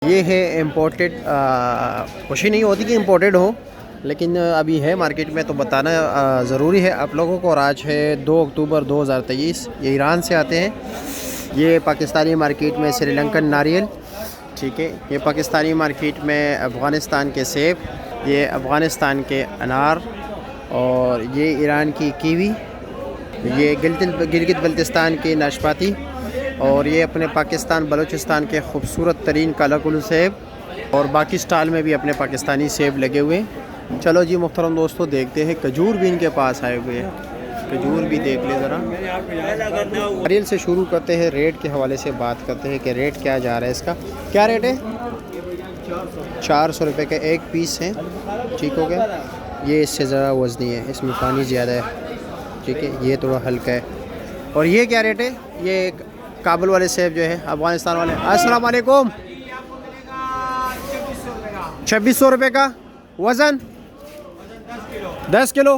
ये है इम्पोर्टेड, खुशी नहीं होती कि इम्पोर्टेड हो, लेकिन अभी है मार्केट में तो बताना ज़रूरी है आप लोगों को। और आज है 2 अक्टूबर 2023। ये ईरान से आते हैं। ये पाकिस्तानी मार्केट में श्रीलंकन नारियल, ठीक है। ये पाकिस्तानी मार्केट में अफ़गानिस्तान के सेब, ये अफ़गानिस्तान के अनार, और ये ईरान की कीवी, ये गिलगित बल्तिस्तान की नाशपाती, और ये अपने पाकिस्तान बलूचिस्तान के खूबसूरत तरीन कालाकुलू सेब, और बाकी स्टॉल में भी अपने पाकिस्तानी सेब लगे हुए हैं। चलो जी मुहतरम दोस्तों, देखते हैं खजूर भी इनके पास आए हुए हैं। खजूर भी देख ले ज़रा। नारियल से शुरू करते हैं, रेट के हवाले से बात करते हैं कि रेट क्या जा रहा है इसका। क्या रेट है? 400 रुपये का एक पीस है, ठीक हो गया। ये इससे ज़रा वज़नी है, इसमें पानी ज़्यादा है, ठीक है। ये थोड़ा हल्का है। और ये क्या रेट है? ये एक काबुल वाले सेब जो है, अफ़गानिस्तान वाले। अस्सलाम वालेकुम। 2600 रुपये का वज़न, 10 किलो,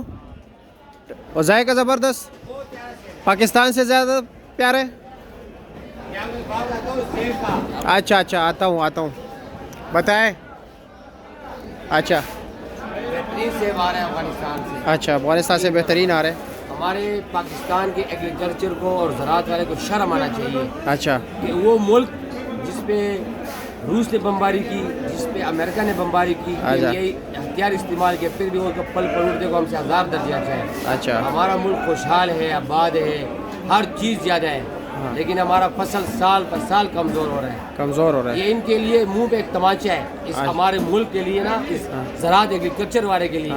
और जायका ज़बरदस्त, पाकिस्तान से ज़्यादा प्यार है। अच्छा अच्छा, आता हूँ बताएं। अच्छा सेब आ रहे हैं अफगानिस्तान से। अच्छा, अफगानिस्तान से बेहतरीन आ रहे हैं। हमारे पाकिस्तान के एग्रीकल्चर को और ज़राअत वाले को शर्म आना चाहिए अच्छा, कि वो मुल्क जिस पे रूस ने बमबारी की, जिस पे अमेरिका ने बमबारी की, यही हथियार इस्तेमाल किया, फिर भी उनका पल पलटने को हमसे 1000 दर्जे अच्छा है। अच्छा, हमारा मुल्क खुशहाल है, आबाद है, हर चीज़ ज़्यादा है, लेकिन हमारा फसल साल पर साल कमज़ोर हो रहा है। ये इनके लिए मुंह पे एक तमाचा है, इस हमारे मुल्क के लिए ना, इस ज़राअत एग्रीकल्चर वाले के लिए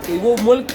कि वो मुल्क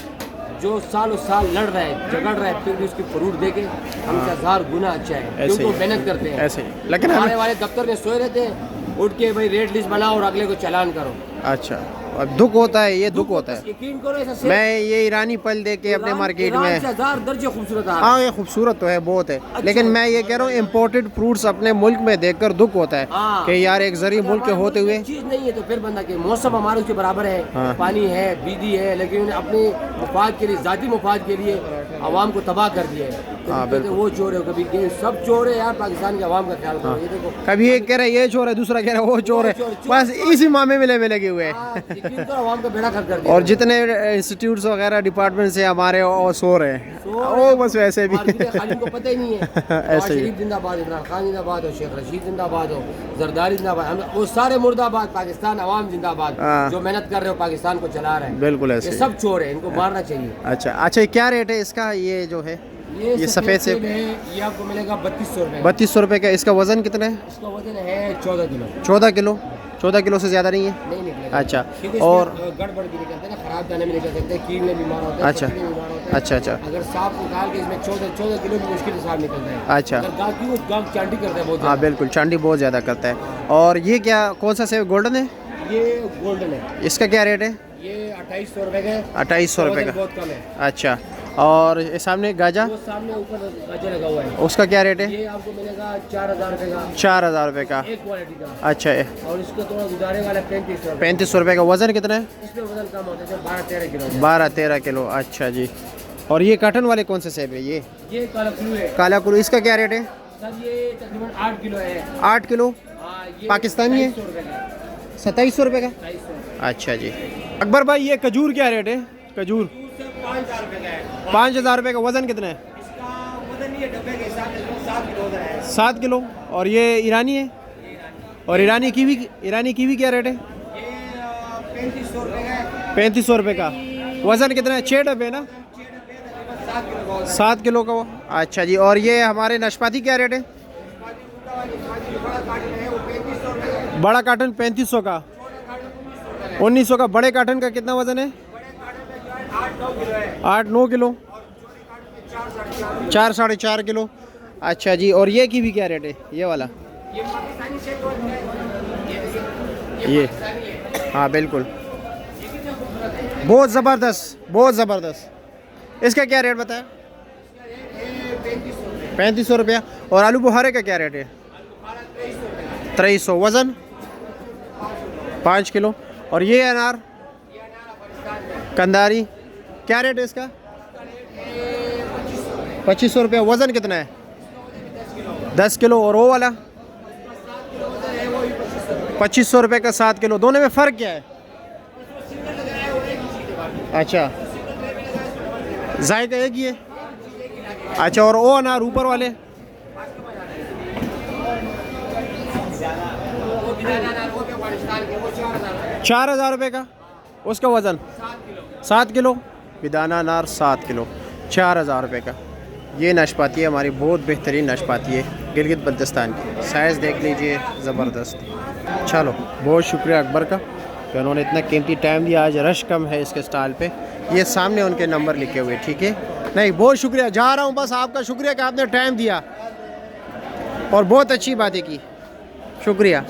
जो सालों साल लड़ रहा है, झगड़ रहा है, फिर भी उसकी फ्रूट देके हमसे 1000 गुना अच्छा है, क्योंकि वो मेहनत करते हैं ऐसे। लेकिन हमारे वाले दफ्तर में सोए रहते हैं, उठ के भाई रेट लिस्ट बनाओ और अगले को चालान करो। अच्छा, अब दुख होता है, ये दुख होता है। यकीन करो, ऐसा मैं ये ईरानी पल देख के अपने मार्केट में, 1000 दर्जे खूबसूरत है। हाँ ये खूबसूरत तो है, बहुत है, लेकिन मैं ये कह रहा हूँ इम्पोर्टेड फ्रूट्स अपने मुल्क में देखकर दुख होता है कि यार एक जरिए मुल्क के होते हुए चीज़ नहीं है तो फिर बंदा के मौसम हमारे उसके बराबर है, पानी है, बिजली है, लेकिन अपने मुफाद के लिए, जाती मुफाद के लिए आवाम को तबाह कर दिया है। वो चोर है, कभी सब चोर है यार। पाकिस्तान के आवाम का ख्याल करो, ये देखो, कभी एक कह रहा है ये चोर है, दूसरा कह रहा है वो चोर है, बस इसी मामले में लगे हुए हैं। आवाम का बेड़ा कर दिया। और जितने इंस्टीट्यूट्स वगैरह डिपार्टमेंट से हमारे और सो रहे हैं, वो बस वैसे भी को पता ही नहीं है। ऐसे ही जिंदाबाद, इमरान खान जिंदाबाद हो, शेख रशीद जिंदाबाद हो, जरदारी जिंदाबाद, वो सारे मुर्दाबाद। पाकिस्तान आवाम जिंदाबाद, जो मेहनत कर रहे हो, पाकिस्तान को चला रहे हैं। बिल्कुल ऐसे, ये सब चोर है, इनको मारना चाहिए। अच्छा, क्या रेट है इसका? ये जो है ये सफ़ेद सेब है, ये आपको मिलेगा 3200 रुपये। 3200 रुपये का। इसका वज़न कितना है? इसका वजन है 14 किलो। 14 किलो से ज़्यादा नहीं है? नहीं निकलेगा। अच्छा, और गड़बड़ भी निकलते हैं ना, खराब दाने में निकल सकते हैं, कीड़े बीमार होते हैं। अच्छा, अगर साफ निकाल के इसमें 14 किलो भी मुश्किल से साफ निकलता है। अच्छा, गाँव चांडी करता है बहुत। हाँ बिल्कुल, चांडी बहुत ज़्यादा करता है। और ये क्या, कौन सा सेब? गोल्डन है? ये गोल्डन है। इसका क्या रेट है? ये 2800 रुपये का। 2800 रुपये का, बहुत कम है। अच्छा। और सामने गाजा, वो सामने ऊपर गाजा लगा हुआ है, उसका क्या रेट है? ये आपको मिलेगा 4000 रुपये का। 4000 रुपये का, एक क्वालिटी का। अच्छा है। और इसका थोड़ा गुजारे वाला 3500 3500 रुपये का। वज़न कितना है इसमें? वजन कम होता है, 12-13 किलो। 12-13 किलो, अच्छा जी। और ये कॉटन वाले कौन से सेब है? ये कालाकुलू है। कालाकुलू, इसका क्या रेट है? सर ये तकरीबन 8 किलो है। 8 किलो ये पाकिस्तानी है? 2700 रुपये का, 2700। अच्छा जी। अकबर भाई, ये खजूर क्या रेट है? खजूर 5000 रुपये का है। 5000 रुपये का। वज़न कितना है? इसका वजन नहीं है, डब्बे के हिसाब से 7 किलो वजन है। 7 किलो। और ये ईरानी है? और ईरानी कीवी क्या रेट है? ये 3500 रुपये का है। 3500 रुपये का। वज़न कितना है? 6 डब्बे ना? 7 किलो का वो, अच्छा जी। और ये हमारे नाशपाती क्या रेट है? बड़ा कार्टन 3500 का, 1900 का। बड़े कार्टन का कितना वज़न है? 8-9 किलो, 4-4.5 किलो, अच्छा जी। और ये की भी क्या रेट है? ये वाला, ये हाँ बिल्कुल, बहुत ज़बरदस्त। इसका क्या रेट बताया? 3500 रुपया। और आलू बुहारे का क्या रेट है? 2300। वज़न 5 किलो। और ये अनार कंदारी क्या रेट है इसका? 2500 रुपया। वज़न कितना है? 10 किलो। और वो वाला 2500 रुपये का 7 किलो। दोनों में फ़र्क क्या है? अच्छा, जायका एक ही है। अच्छा, और वो अनार ऊपर वाले? 4000 रुपये का। उसका वज़न 7 किलो। बेदाना अनार 7 किलो, 4000 रुपये का। ये नाशपाती है हमारी, बहुत बेहतरीन नाशपाती है गिलगित बल्तिस्तान की। साइज़ देख लीजिए, ज़बरदस्त। चलो, बहुत शुक्रिया अकबर का कि उन्होंने इतना कीमती टाइम दिया। आज रश कम है इसके स्टॉल पे। ये सामने उनके नंबर लिखे हुए, ठीक है। नहीं, बहुत शुक्रिया, जा रहा हूँ बस। आपका शुक्रिया कि आपने टाइम दिया और बहुत अच्छी बातें की। शुक्रिया।